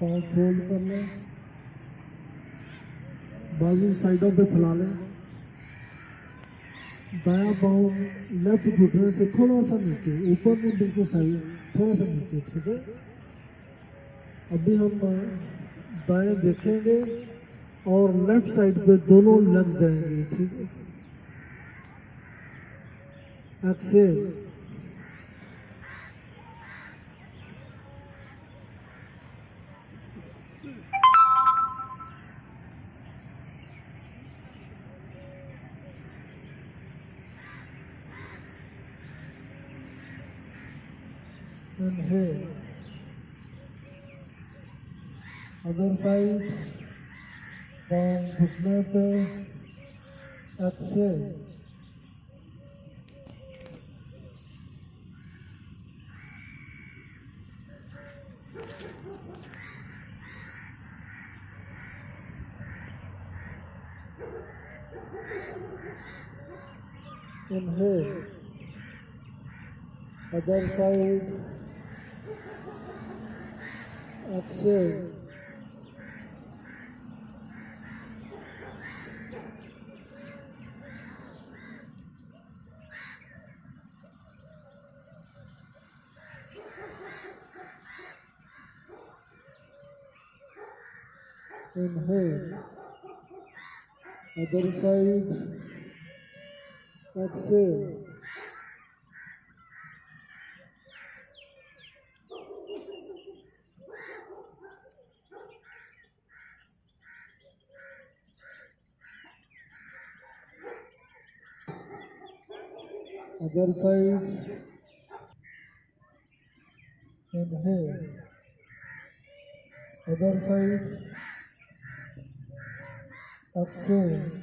पाँव फोल्ड कर लें, बाजू साइडों पे फैला लें। दायां पाँव लेफ्ट घुटने से थोड़ा सा नीचे, ऊपर नहीं बिल्कुल सही, थोड़ा सा नीचे, ठीक है। अभी हम दाएं देखेंगे और लेफ्ट साइड पे दोनों लग जाएंगे, ठीक है। एक्सेल, इनहेल, अदर साइड, पाँव घुटने पे, Excel, inhale, other side, exhale, inhale, other side, exhale, other side, inhale, other side, exhale,